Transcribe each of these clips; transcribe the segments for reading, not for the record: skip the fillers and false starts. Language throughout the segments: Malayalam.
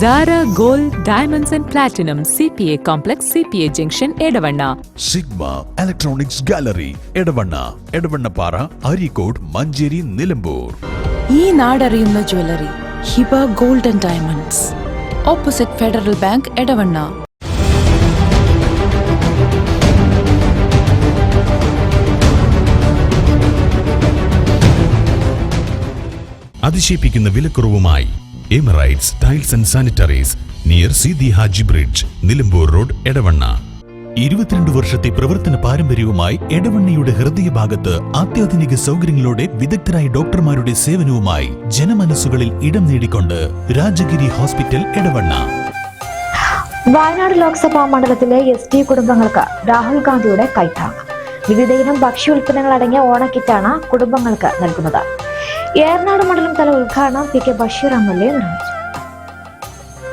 Zara Gold Diamonds and Platinum CPA Complex CPA Junction Edavanna. Sigma Electronics Gallery Edavanna Edavannapara Arikode Manjeri Nilambur. ഈ നാടറിയുന്ന jewellery Hiba gold and diamonds, opposite federal bank, Edavanna. അതിശയിപ്പിക്കുന്ന വിലക്കുറവുമായി Emirates tiles and sanitaries near Seethi Haji bridge, Nilambur road, Edavanna. 22 വർഷത്തെ പ്രവർത്തന പാരമ്പര്യവുമായി എടവണ്ണയുടെ ഹൃദയഭാഗത്ത് അത്യാധുനിക സൗകര്യങ്ങളോടെ വിദഗ്ധരായ ഡോക്ടർമാരുടെ സേവനവുമായി ജനമനസ്സുകളിൽ ഇടം നേടിക്കൊണ്ട് രാജഗിരി ഹോസ്പിറ്റൽ, എടവണ്ണ. വയനാട് ലോക്സഭാ മണ്ഡലത്തിലെ ST കുടുംബങ്ങൾക്ക് രാഹുൽ ഗാന്ധിയുടെ കൈത്താങ്. വിവിധയിനം ഭക്ഷ്യോൽപ്പന്നങ്ങൾ അടങ്ങിയ ഓണക്കിറ്റാണ് കുടുംബങ്ങൾക്ക് നൽകുന്നത്. ഏറനാട് മണ്ഡലം തല ഉദ്ഘാടനം PK ബഷീർ MLA നിർവഹിച്ചു.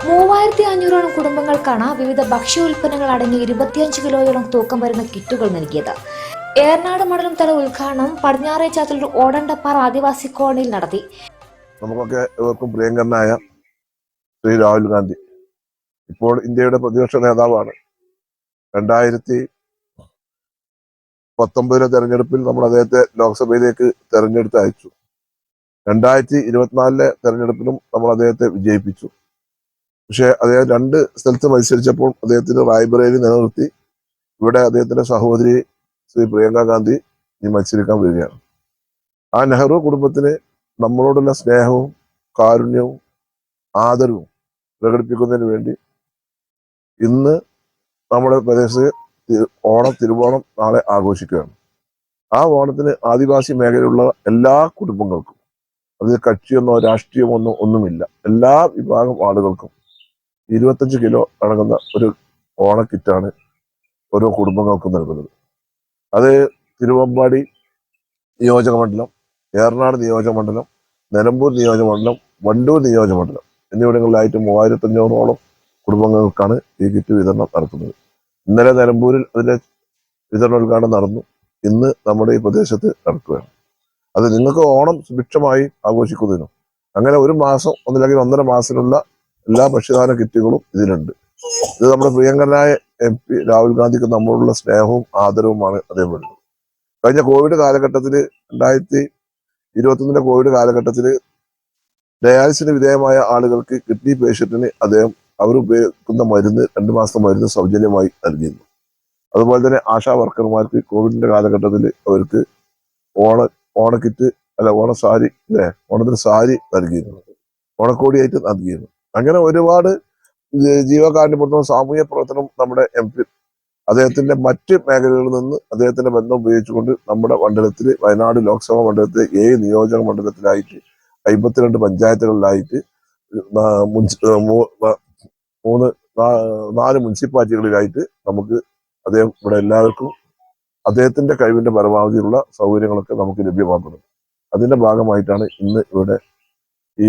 3500 കുടുംബങ്ങൾക്കാണ് വിവിധ ഭക്ഷ്യോൽപ്പന്നങ്ങൾ അടങ്ങിയ 25 കിലോയോളം തൂക്കം വരുന്ന കിറ്റുകൾ നൽകിയത്. ഏറനാട് മണ്ഡലം തല ഉദ്ഘാടനം പടിഞ്ഞാറേ ചാത്തൽ ഓടണ്ടപ്പാറ ആദിവാസി കോളനിയിൽ നടത്തി. നമുക്കൊക്കെ ഏവർക്കും പ്രിയങ്കരനായ ശ്രീ രാഹുൽ ഗാന്ധി ഇപ്പോൾ ഇന്ത്യയുടെ പ്രതിപക്ഷ നേതാവാണ്. 2019 തെരഞ്ഞെടുപ്പിൽ നമ്മൾ അദ്ദേഹത്തെ ലോക്സഭയിലേക്ക് തെരഞ്ഞെടുത്ത് അയച്ചു. 2024 തെരഞ്ഞെടുപ്പിലും നമ്മൾ അദ്ദേഹത്തെ വിജയിപ്പിച്ചു. പക്ഷെ അദ്ദേഹം 2 സ്ഥലത്ത് മത്സരിച്ചപ്പോൾ അദ്ദേഹത്തിന് റായ്ബറേലി നിലനിർത്തി ഇവിടെ അദ്ദേഹത്തിന്റെ സഹോദരി ശ്രീ പ്രിയങ്ക ഗാന്ധി മത്സരിക്കാൻ വരികയാണ്. ആ നെഹ്റു കുടുംബത്തിന് നമ്മളോടുള്ള സ്നേഹവും കാരുണ്യവും ആദരവും പ്രകടിപ്പിക്കുന്നതിന് വേണ്ടി ഇന്ന് നമ്മുടെ പ്രദേശത്ത് തിരുവോണം നാളെ ആഘോഷിക്കുകയാണ്. ആ ഓണത്തിന് ആദിവാസി മേഖലയിലുള്ള എല്ലാ കുടുംബങ്ങൾക്കും, അതിൽ കക്ഷിയെന്നോ രാഷ്ട്രീയമൊന്നോ ഒന്നുമില്ല, എല്ലാ വിഭാഗം ആളുകൾക്കും 25 കിലോ അടങ്ങുന്ന ഒരു ഓണക്കിറ്റാണ് ഓരോ കുടുംബങ്ങൾക്കും നൽകുന്നത്. അത് തിരുവമ്പാടി നിയോജകമണ്ഡലം, ഏറനാട് നിയോജകമണ്ഡലം, നിലമ്പൂർ നിയോജകമണ്ഡലം, വണ്ടൂർ നിയോജകമണ്ഡലം എന്നിവിടങ്ങളിലായിട്ട് 3500ഓളം കുടുംബങ്ങൾക്കാണ് ഈ കിറ്റ് വിതരണം നടത്തുന്നത്. ഇന്നലെ നിലമ്പൂരിൽ അതിന്റെ വിതരണോദ്ഘാടനം നടന്നു. ഇന്ന് നമ്മുടെ ഈ പ്രദേശത്ത് നടക്കുകയാണ്. അത് നിങ്ങൾക്ക് ഓണം സുഭിക്ഷമായി ആഘോഷിക്കുന്നതിനും അങ്ങനെ 1 മാസം ഒന്നില്ലെങ്കിൽ 1.5 മാസത്തിനുള്ള എല്ലാ ഭക്ഷ്യധാന കിറ്റുകളും ഇതിലുണ്ട്. ഇത് നമ്മുടെ പ്രിയങ്കരനായ MP രാഹുൽ ഗാന്ധിക്ക് നമ്മളോടുള്ള സ്നേഹവും ആദരവുമാണ് അദ്ദേഹം വരുന്നത്. കഴിഞ്ഞ കോവിഡ് കാലഘട്ടത്തിൽ 2021 കോവിഡ് കാലഘട്ടത്തിൽ ഡയാലിസിന് വിധേയമായ ആളുകൾക്ക്, കിഡ്നി പേഷ്യന്റിന് അദ്ദേഹം അവർ ഉപയോഗിക്കുന്ന മരുന്ന് 2 മാസത്തെ മരുന്ന് സൗജന്യമായി നൽകിയിരുന്നു. അതുപോലെ തന്നെ ആശാ വർക്കർമാർക്ക് കോവിഡിന്റെ കാലഘട്ടത്തിൽ അവർക്ക് ഓണക്കിറ്റ് ഓണസാരി ഓണത്തിന് സാരി നൽകിയിരുന്നു, ഓണക്കോടിയായിട്ട് നൽകിയിരുന്നു. അങ്ങനെ ഒരുപാട് ജീവകാരുണ്യപ്രവർത്തനം, സാമൂഹ്യ പ്രവർത്തനം നമ്മുടെ MP അദ്ദേഹത്തിന്റെ മറ്റ് മേഖലകളിൽ നിന്ന് അദ്ദേഹത്തിന്റെ ബന്ധം ഉപയോഗിച്ചുകൊണ്ട് നമ്മുടെ മണ്ഡലത്തിൽ, വയനാട് ലോക്സഭാ മണ്ഡലത്തിലെ 7 നിയോജക മണ്ഡലത്തിലായിട്ട് 52 പഞ്ചായത്തുകളിലായിട്ട് 4 മുനിസിപ്പാലിറ്റികളിലായിട്ട് നമുക്ക് അദ്ദേഹം ഇവിടെ എല്ലാവർക്കും അദ്ദേഹത്തിന്റെ കഴിവിന്റെ പരമാവധിയുള്ള സൗകര്യങ്ങളൊക്കെ നമുക്ക് ലഭ്യമാക്കുന്നത്. അതിന്റെ ഭാഗമായിട്ടാണ് ഇന്ന് ഇവിടെ ഈ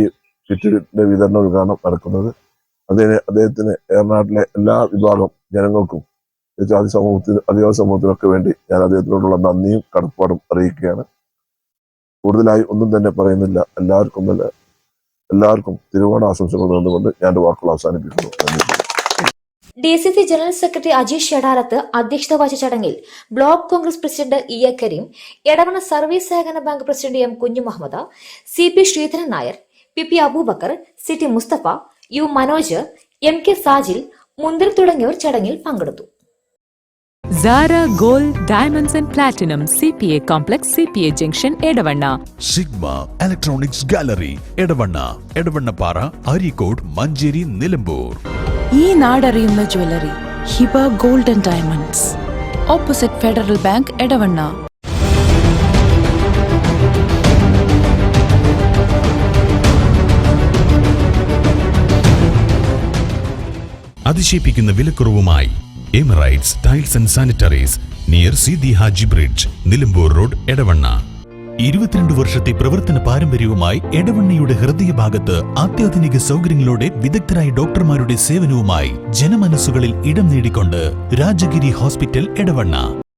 കിറ്റിന്റെ വിതരണ ഉദ്ഘാടനം നടക്കുന്നത്. അദ്ദേഹത്തിന് ഏറനാട്ടിലെ എല്ലാ വിഭാഗം ജനങ്ങൾക്കും, ആദിവാസി സമൂഹത്തിനൊക്കെ വേണ്ടി ഞാൻ അദ്ദേഹത്തിനോടുള്ള നന്ദിയും കടപ്പാടും അറിയിക്കുകയാണ്. കൂടുതലായി ഒന്നും തന്നെ പറയുന്നില്ല. എല്ലാവർക്കും തിരുവോണ ആശംസകൾ നേർന്നുകൊണ്ട് ഞാൻ വാക്കുകൾ അവസാനിപ്പിക്കുന്നു. നന്ദി. DCC general secretary Ajeesh Shedarath അധ്യക്ഷത വഹിച്ച ചടങ്ങിൽ block Congress president EA Kareem, Edavanna service സഹകരണ bank president M Kunjumuhammed, CP Sreedharan Nair, PP Aboobacker, CT Musthafa, U Manoj, MK Sajil, മുന്തിരി തുടങ്ങിയവർ ചടങ്ങിൽ പങ്കെടുത്തു. Zara Gold Diamonds and Platinum CPA Complex CPA Junction Edavanna. Sigma Electronics Gallery Edavanna Edavannapara Arikode Manjeri Nilambur. ഈ നാടറിയുന്ന jewellery Hiba gold and diamonds, opposite federal bank, Edavanna. അതിശയിപ്പിക്കുന്ന വിലക്കുറവുമായി Emirates tiles and sanitaries near Seethi Haji bridge, Nilambur road, Edavanna. 22 വർഷത്തെ പ്രവർത്തന പാരമ്പര്യവുമായി എടവണ്ണയുടെ ഹൃദയഭാഗത്ത് അത്യാധുനിക സൗകര്യങ്ങളോടെ വിദഗ്ധരായ ഡോക്ടർമാരുടെ സേവനവുമായി ജനമനസ്സുകളിൽ ഇടം നേടിക്കൊണ്ട് രാജഗിരി ഹോസ്പിറ്റൽ, എടവണ്ണ.